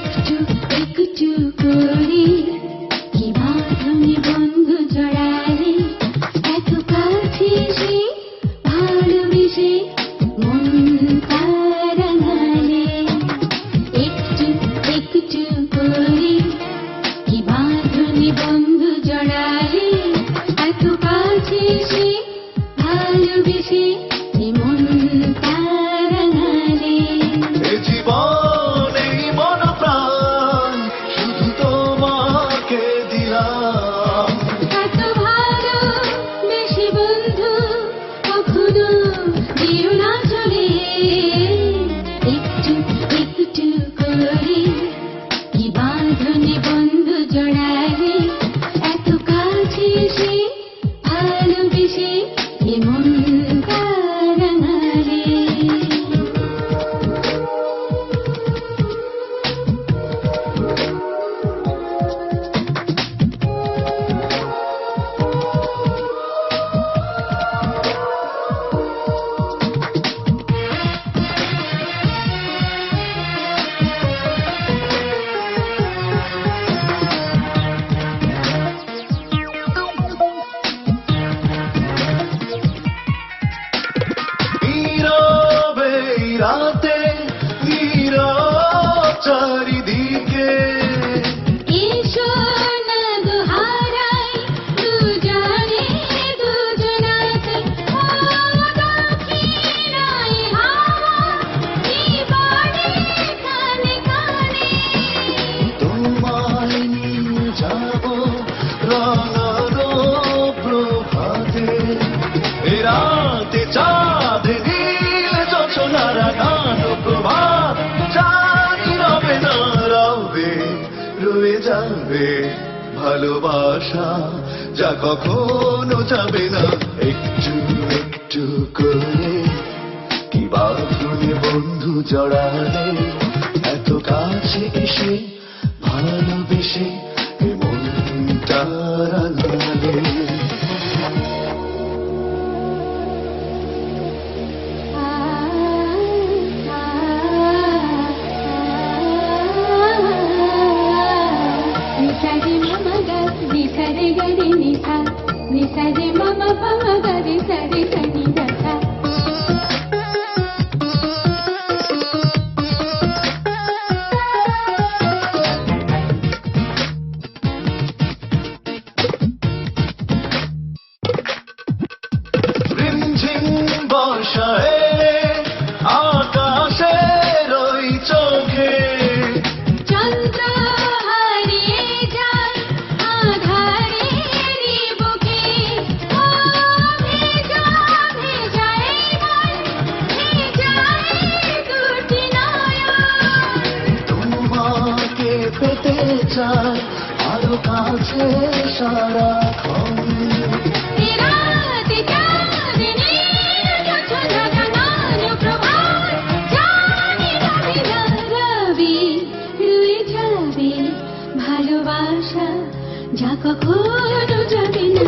একটু একটু করে কি বাঁধনে বন্ধু জড়ালে, এত কাছে সে ভালোবেসে মন কারাঙালে। একটু একটু করে কি বাঁধনে বন্ধু জড়ালে, এত কাছে সে ভালোবেসে মন কারাঙালে। এ জীবন এই মন প্রাণ শুধু তোমাকে দিলাম। এত ভালোবেসে বন্ধু কখনো দিও না চলে। একটু একটু করে কি বাঁধনে বন্ধু জড়ালে, এত কাছে সে ভালোবেসে মন কারাঙালে। নীরবে এই রাতে নীরব চারিদিকে, এসো না গো হারাই দুজনে দুজনাতে। ও দক্ষিণায় হাওয়া জীবনে কানে কানে। তোমায় নিয়ে যাব রাঙানো প্রভাতে। এ রাতে চাঁদ নীল যোছনারা গানো প্রভাত, জানি রবে না রবে রয়ে যাবে ভালোবাসা যা কখনো যাবে না। একটু একটু করে কি বাঁধনে বন্ধু জড়ালে, এত কাছে এসে ভালোবেসে মনটা রাঙালে। নিসা রে মামা গা নিসা রে গা রে নিসা, নিসা রে মামা পামা গা রে সা রে সা নি দা সা। রিমঝিম বর্ষা এলে আকাশের ওই চোখে, চন্দ্র হারিয়ে যায় আঁধারের বুকে। ও ভেজা ভেজা এই মন, ভেজা এই দুটি নয়ন। তোমাকে পেতে চাই আরো কাছে সারাক্ষণ। এ রাতে চাঁদনি যোছনা জানানো প্রভাত, জানি রবে না রবে রয়ে যাবে ভালোবাসা যা কখনো যাবে না।